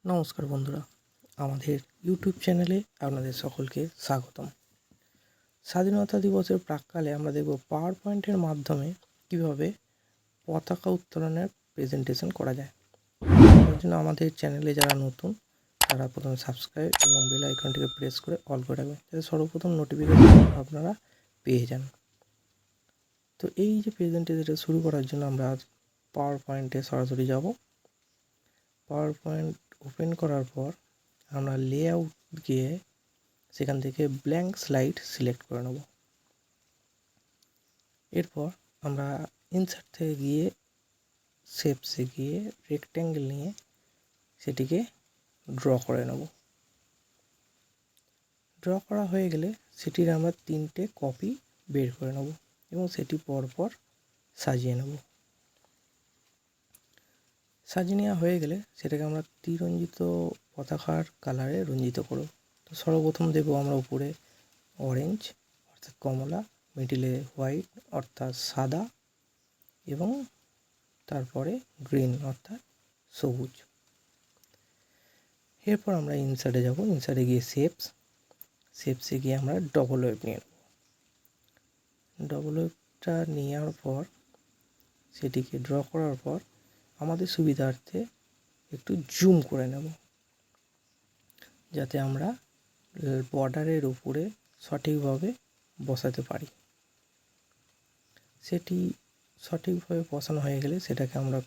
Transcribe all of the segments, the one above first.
নমস্কার বন্ধুরা, আমাদের ইউটিউব চ্যানেলে আপনাদের সকলকে স্বাগতম। স্বাধীনতা দিবসের প্রাক্কালে আমরা দেখব পাওয়ার পয়েন্টের মাধ্যমে কীভাবে পতাকা উত্তোলনের প্রেজেন্টেশন করা যায়। তার জন্য আমাদের চ্যানেলে যারা নতুন তারা প্রথমে সাবস্ক্রাইব এবং বেল আইকনটিকে প্রেস করে অল করে রাখবেন, যাতে সর্বপ্রথম নোটিফিকেশন আপনারা পেয়ে যান। তো এই যে প্রেজেন্টেশনটা শুরু করার জন্য আমরা পাওয়ার পয়েন্টে সরাসরি যাব। পাওয়ার পয়েন্ট ওপেন করার পর আমরা লেআউট গিয়ে সেখান থেকে ব্ল্যাঙ্ক স্লাইড সিলেক্ট করে নেব। এরপর আমরা ইনসার্ট থেকে গিয়ে শেপসে গিয়ে রেক্ট্যাঙ্গেল নিয়ে সেটিকে ড্র করে নেব। ড্র করা হয়ে গেলে সেটির আমরা 3টে কপি বের করে নেব এবং সেটি পরপর সাজিয়ে নেব। সাজিয়ে নেওয়া হয়ে গেলে সেটাকে আমরা ত্রিরঞ্জিত পতাকার কালারে রঞ্জিত করব। তো সর্বপ্রথম দেব আমরা উপরে অরেঞ্জ অর্থাৎ কমলা, মিডিলে হোয়াইট অর্থাৎ সাদা এবং তারপরে গ্রিন অর্থাৎ সবুজ। এরপর আমরা ইনসার্টে যাব। ইনসার্টে গিয়ে শেপসে গিয়ে আমরা ডবল ওয়েভ নিয়ে নেব। ডবল ওয়েভটা নেওয়ার পর সেটিকে ড্র করার পর আমাদের সুবিধার্থে একটু জুম করে নেব, যাতে আমরা বর্ডারের উপরে সঠিকভাবে বসাতে পারি। সেটি সঠিকভাবে বসানো হয়ে গেলে সেটাকে আমরা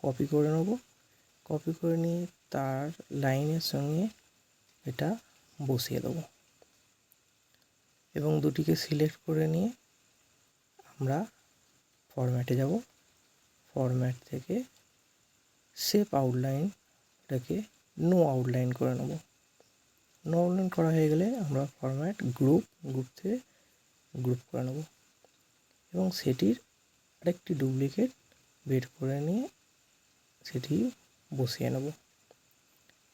কপি করে নেব। কপি করে নিয়ে তার লাইনের সঙ্গে এটা বসিয়ে দেব এবং দুটিকে সিলেক্ট করে নিয়ে আমরা ফরম্যাটে যাব। ফরম্যাট থেকে শেপ আউটলাইন এটাকে নো আউটলাইন করে নেব। নো আউটলাইন করা হয়ে গেলে আমরা ফরম্যাট গ্রুপ থেকে গ্রুপ করে নেব এবং সেটির আরেকটি ডুপ্লিকেট বের করে নিয়ে সেটি বসিয়ে নেব।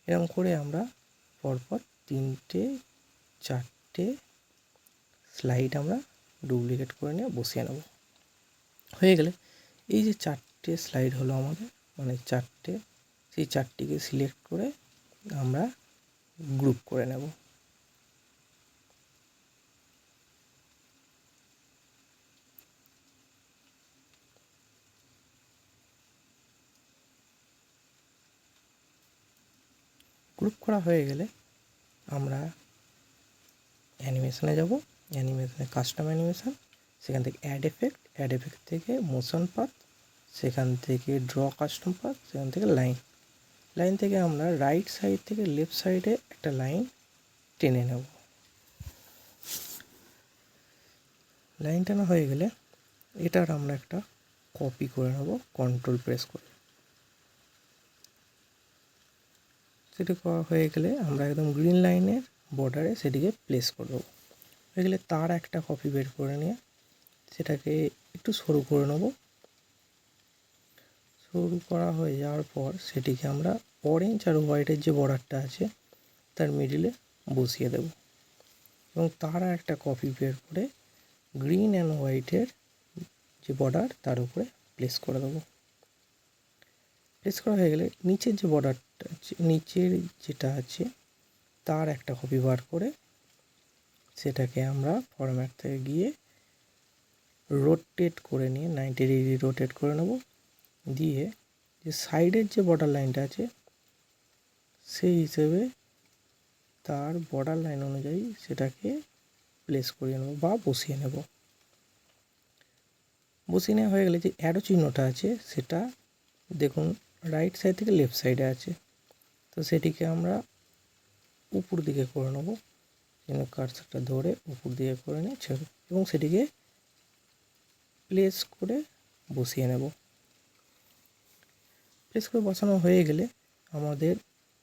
এরকম করে আমরা পরপর 3-4টে স্লাইড আমরা ডুপ্লিকেট করে নিয়ে বসিয়ে নেব। হয়ে গেলে এই যে 4টে স্লাইড হলো আমাদের, মানে 4টে, সেই 4টিকে সিলেক্ট করে আমরা গ্রুপ করে নেব। গ্রুপ করা হয়ে গেলে আমরা অ্যানিমেশনে যাব। অ্যানিমেশনে কাস্টম অ্যানিমেশন, সেখান থেকে অ্যাড এফেক্ট থেকে মোশন পাথ, সেখান থেকে ড্র কাস্টম পাথ, সেখান থেকে লাইন থেকে আমরা রাইট সাইড থেকে লেফট সাইডে একটা লাইন টেনে নেব। লাইন টানা হয়ে গেলে এটার আমরা একটা কপি করে নেব কন্ট্রোল প্রেস করে। সেটি করা হয়ে গেলে আমরা একদম গ্রিন লাইনের বর্ডারে সেটিকে প্লেস করে দেবো। হয়ে গেলে তার একটা কপি বের করে নিয়ে সেটাকে একটু সরু করে নেব। সরু করা হয়ে যাওয়ার পর সেটিকে আমরা অরেঞ্জ আর হোয়াইটের যে বর্ডারটা আছে তার মিডিলে বসিয়ে দেব এবং তার একটা কপি বের করে গ্রিন অ্যান্ড হোয়াইটের যে বর্ডার তার উপরে প্লেস করে দেবো। প্লেস করা হয়ে গেলে নিচের যে বর্ডারটা আছে, নিচের যেটা আছে তার একটা কপি বার করে সেটাকে আমরা ফরম্যাট থেকে গিয়ে রোটেট করে নিয়ে 90 ডিগ্রি রোটেট করে নেব। দিয়ে যে সাইডের যে বর্ডার লাইনটা আছে সেই হিসেবে তার বর্ডার লাইন অনুযায়ী সেটাকে প্লেস করিয়ে নেব বা বসিয়ে নেব। বসিয়ে নেওয়া হয়ে গেলে যে অ্যারো চিহ্নটা আছে সেটা দেখুন রাইট সাইড থেকে লেফট সাইডে আছে, তো সেটিকে আমরা উপর দিকে করে নেব। কার্সারটা ধরে উপর দিকে করে নিয়ে ছেড়ে এবং সেটিকে প্লেস করে বসিয়ে নেব। প্লেস করে বসানো হয়ে গেলে আমাদের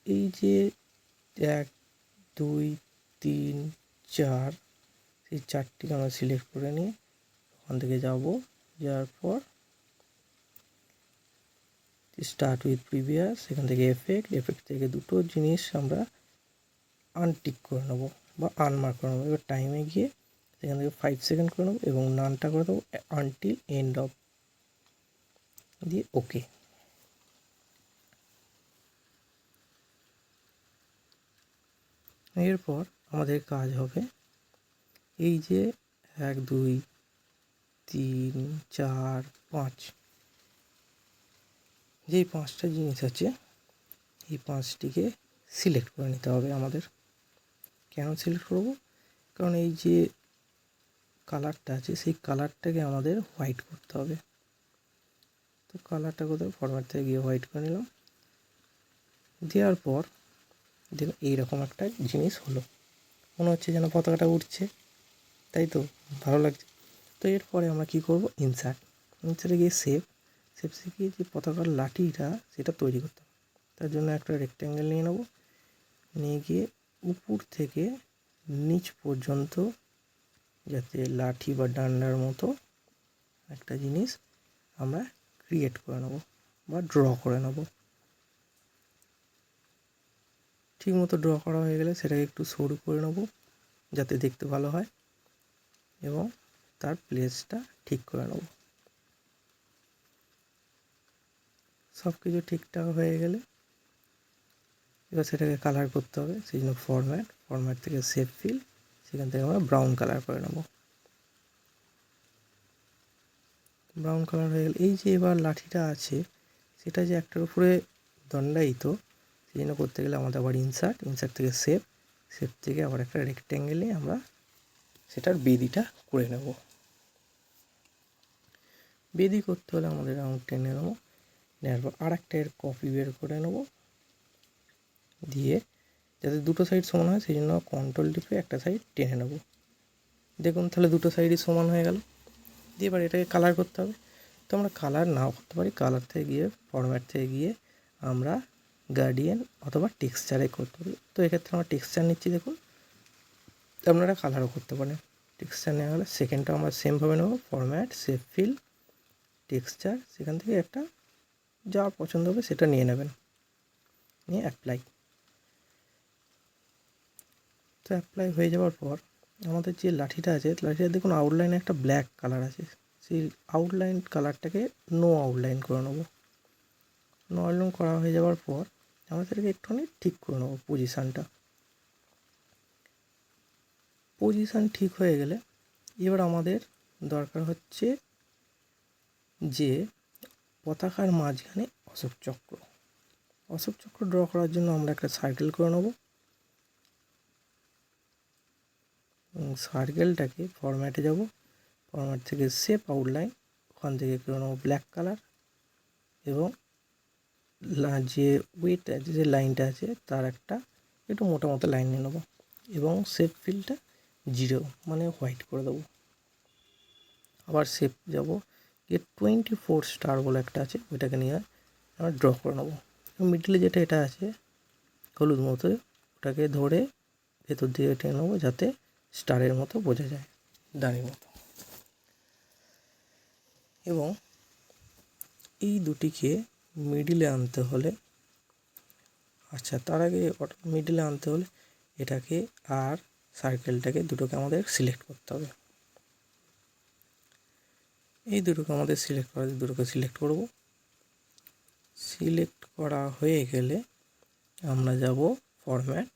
এই যে 1, 2, 3, 4 সেই 4টিকে আমরা সিলেক্ট করে নিয়ে ওখান থেকে যাওয়ার পর স্টার্ট উইথ প্রিভিয়াস, সেখান থেকে এফেক্ট থেকে দুটো জিনিস আমরা আনটিক করে নেবো বা আনমার্ক করে নেবো। এবার টাইমে গিয়ে সেখান থেকে 5 সেকেন্ড করে নেবো এবং নানটা করে দেবো আনটিল এন্ড অফ দিয়ে ওকে। এরপর আমাদের কাজ হবে এই যে 1 2 3 4 5 যেই 5টা জিনিস আছে এই 5টিকে সিলেক্ট করে নিতে হবে আমাদের। কেন সিলেক্ট করব? কারণ এই যে কালারটা আছে সেই কালারটাকে আমাদের হোয়াইট করতে হবে। তো কালারটা কোথায়, ফরম্যাট থেকে গিয়ে হোয়াইট করে নিলাম। দেওয়ার পর দেখুন এইরকম একটা জিনিস হলো, মনে হচ্ছে যেন পতাকাটা উঠছে, তাই তো, ভালো লাগছে। তো এরপরে আমরা কি করব, ইনসার্টে গিয়ে শেপ শিখিয়ে যে পতাকার লাঠিটা সেটা তৈরি করতে হবে। তার জন্য একটা রেক্ট্যাঙ্গেল নিয়ে নেব, নিয়ে গিয়ে উপর থেকে নিচ পর্যন্ত যাতে লাঠি বা ডান্ডার মতো একটা জিনিস আমরা ক্রিয়েট করে নেব বা ড্র করে নেব। ঠিক মতো ড্র করা হয়ে গেলে সেটাকে একটু সরু করে নেব যাতে দেখতে ভালো হয় এবং তার প্লেসটা ঠিক করে নেব। সব কিছু ঠিকঠাক হয়ে গেলে এবার সেটাকে কালার করতে হবে, সেই জন্য ফরম্যাট থেকে শেপ ফিল, সেখান থেকে আমরা ব্রাউন কালার করে নেব। ব্রাউন কালার হয়ে গেলে এই যে এবার লাঠিটা আছে সেটা যে একটার উপরে দণ্ডায়িত, সেই জন্য করতে গেলে আমাদের আবার ইনসার্ট থেকে শেপ থেকে আবার একটা রেক্ট্যাঙ্গেলে আমরা সেটার বেদিটা করে নেব। বেদি করতে হলে আমাদের রাউন্ড টেনে নেবো, নেওয়ার পর আর একটা এর কপি বের করে নেব, দিয়ে যাতে দুটো সাইড সমান হয় সেই জন্য কন্ট্রোল টিপে একটা সাইড টেনে নেব। দেখুন তাহলে দুটো সাইডই সমান হয়ে গেল। দিয়ে এবার এটাকে কালার করতে হবে। তো আমরা কালার নাও করতে পারি, কালার থেকে গিয়ে ফরম্যাট থেকে গিয়ে আমরা গার্ডিয়ান অথবা টেক্সচারে করতে পারি। তো এক্ষেত্রে আমরা টেক্সচার নিচ্ছি, দেখুন আপনারা কালারও করতে পারেন। টেক্সচার নেওয়া হলে সেকেন্ডটা আমরা সেমভাবে নেব, ফরম্যাট, শেপ ফিল, টেক্সচার, সেখান থেকে একটা যা পছন্দ হবে সেটা নিয়ে নেবেন, নিয়ে অ্যাপ্লাই। তো অ্যাপ্লাই হয়ে যাওয়ার পর আমাদের যে লাঠিটা আছে, লাঠিটা দেখুন আউটলাইনে একটা ব্ল্যাক কালার আছে, সেই আউটলাইন কালারটাকে নো আউটলাইন করে নেবো। নো আউটলাইন করা হয়ে যাওয়ার পর আমরা সেটাকে একটুখানি ঠিক করে নেবো পজিশান ঠিক হয়ে গেলে এবার আমাদের দরকার হচ্ছে যে পতাকার মাঝখানে অশোক চক্র ড্র করার জন্য আমরা একটা সার্কেল করে নেব। সার্কেলটাকে ফরম্যাটে যাব, ফরম্যাট থেকে শেপ আউটলাইন, ওখান থেকে করে নেবো ব্ল্যাক কালার এবং যে ওয়েট আছে, যে লাইনটা আছে তার একটা একটু মোটা মতো লাইন নিয়ে নেবো এবং শেপ ফিলটা 0 মানে হোয়াইট করে দেবো। আবার শেপ যাব, যে 24 স্টার বলে একটা আছে ওইটাকে নিয়ে আমরা ড্র করে নেবো। মিডলে যেটা এটা আছে হলুদ মতো, ওটাকে ধরে ভেতর দিকে টেনে নেবো যাতে স্টারের মতো বোঝা যায়, দাঁড়ির মতো। এবং এই দুটিকে মিডিলে আনতে হলে, আচ্ছা তার আগে মিডিলে আনতে হলে এটাকে আর সার্কেলটাকে দুটোকে আমাদের সিলেক্ট করতে হবে। এই দুটোকে আমাদের দুটোকে সিলেক্ট করব। সিলেক্ট করা হয়ে গেলে আমরা যাব ফরম্যাট,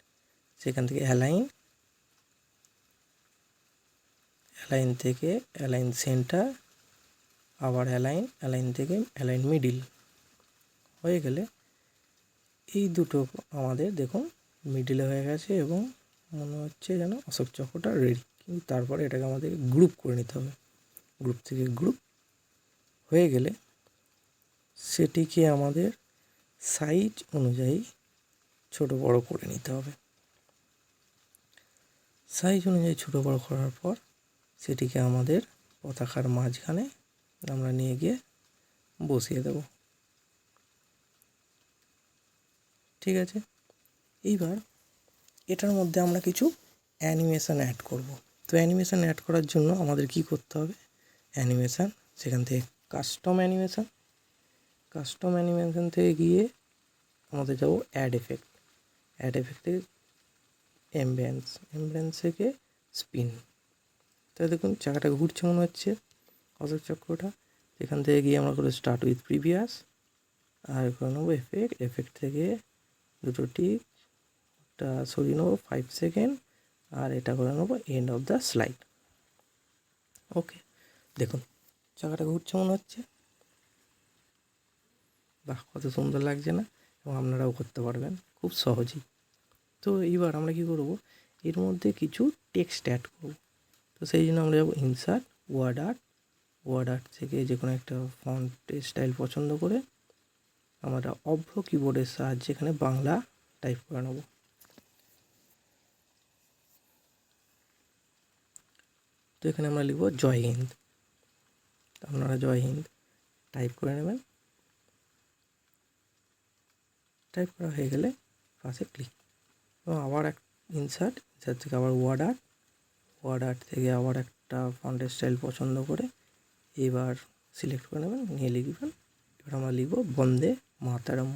সেখান থেকে অ্যালাইন থেকে অ্যালাইন সেন্টার, আবার অ্যালাইন থেকে অ্যালাইন মিডিল হয়ে গেলে এই দুটো আমাদের দেখুন মিডিলে হয়ে গেছে এবং মনে হচ্ছে যেন অশোক চক্রটা রেডি। কিন্তু তারপরে এটাকে আমাদের গ্রুপ করে নিতে হবে। গ্রুপ থেকে গ্রুপ হয়ে গেলে সেটিকে আমাদের সাইজ অনুযায়ী ছোট বড় করে নিতে হবে। সাইজ অনুযায়ী ছোট বড় করার পর সেটিকে আমাদের পতাকার মাঝখানে আমরা নিয়ে গিয়ে বসিয়ে দেব। ঠিক আছে, এইবার এটার মধ্যে আমরা কিছু অ্যানিমেশান অ্যাড করব। তো অ্যানিমেশান অ্যাড করার জন্য আমাদের কি করতে হবে, অ্যানিমেশান, সেখান থেকে কাস্টম অ্যানিমেশান থেকে গিয়ে আমাদের যাব অ্যাড এফেক্ট থেকে এমব্রেন্স থেকে স্পিন। তাই দেখুন চাকাটা ঘুরছে মনে হচ্ছে অশোক চক্রটা। এখান থেকে গিয়ে আমরা করে স্টার্ট উইথ প্রিভিয়াস আর করে নেবো এফেক্ট থেকে দুটো টিক এটা সরিয়ে নেবো 5 সেকেন্ড, আর এটা করে নেবো এন্ড অফ দ্য স্লাইড। ওকে, দেখুন চাকাটা ঘুরছে মনে হচ্ছে, বাহ কত সুন্দর লাগছে না? এবং আপনারাও করতে পারবেন খুব সহজেই। তো এইবার আমরা কী করব, এর মধ্যে কিছু টেক্সট অ্যাড করব। তো সেই জন্য আমরা যাবো insert, word art, word art থেকে যে কোনো একটা ফন্ট স্টাইল পছন্দ করে আমরা অভ্র কিবোর্ডের সাহায্যে এখানে বাংলা টাইপ করে নেব। তো এখানে আমরা লিখব জয় হিন্দ। আপনারা জয় হিন্দ টাইপ করে নেবেন। টাইপ করা হয়ে গেলে পাশে ক্লিক, এবং আবার এক ইনসার্ট থেকে আবার ওয়ার্ড আর্ট, ওয়ার্ড আর্ট থেকে আবার একটা ফন্টের স্টাইল পছন্দ করে এবার সিলেক্ট করে নেবেন, নিয়ে লিখবেন। এবার আমরা লিখব বন্দে মাতারম।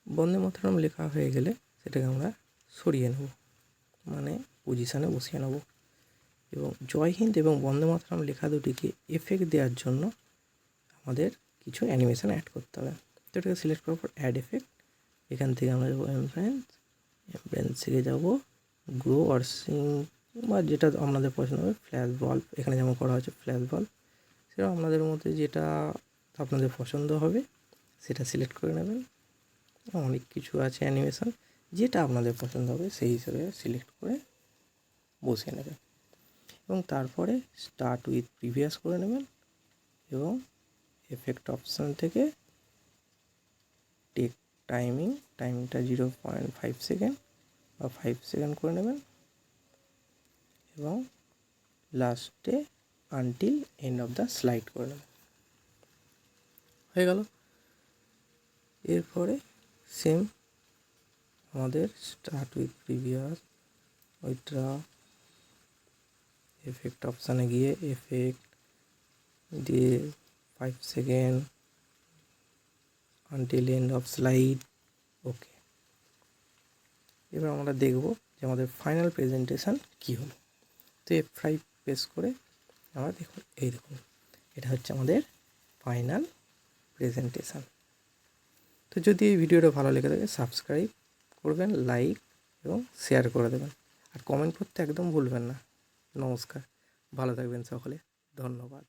বন্দে মাতরম লেখা হয়ে গেলে সেটাকে আমরা সরিয়ে নেব, মানে পজিশানে বসিয়ে নেব। এবং জয় হিন্দ এবং বন্দে মাতরম লেখা দুটিকে এফেক্ট দেওয়ার জন্য আমাদের কিছু অ্যানিমেশন অ্যাড করতে হবে। তো এটাকে সিলেক্ট করার পর অ্যাড এফেক্ট, এখান থেকে আমরা যাবো এমফ্রেন্স, এমফ্রেন্স থেকে যাবো গ্রো আর সিং, বা যেটা আপনাদের পছন্দ হবে, ফ্ল্যাশ বাল্ব, এখানে যেমন করা হচ্ছে ফ্ল্যাশ বাল্ব, সেটা আপনাদের মধ্যে যেটা আপনাদের পছন্দ হবে সেটা সিলেক্ট করে নেবেন। অনেক কিছু আছে অ্যানিমেশন, যেটা আপনাদের পছন্দ হবে সেই হিসেবে সিলেক্ট করে বসিয়ে নেবেন। এবং তারপরে স্টার্ট উইথ প্রিভিয়াস করে নেবেন, এবং এফেক্ট অপশান থেকে টেক টাইমটা 0.5 সেকেন্ড বা 5 সেকেন্ড করে নেবেন, এবং লাস্টে until end of the slide করে নেবেন। হয়ে গেল। এরপরে সেম আমাদের স্টার্ট উইথ প্রিভিয়াস, ওইটা এফেক্ট অপশানে গিয়ে এফেক্ট দিয়ে 5 second until end of slide. Okay, এবার আমরা দেখব যে আমাদের ফাইনাল প্রেজেন্টেশন কী হলো। তো F5 প্রেস করে আমরা দেখুন, এই দেখুন এটা হচ্ছে আমাদের ফাইনাল প্রেজেন্টেশন। তো যদি এই ভিডিওটা ভালো লেগে থাকে সাবস্ক্রাইব করবেন, লাইক এবং শেয়ার করে দেবেন, আর কমেন্ট করতে একদম ভুলবেন না। নমস্কার, ভালো থাকবেন সকলে, ধন্যবাদ।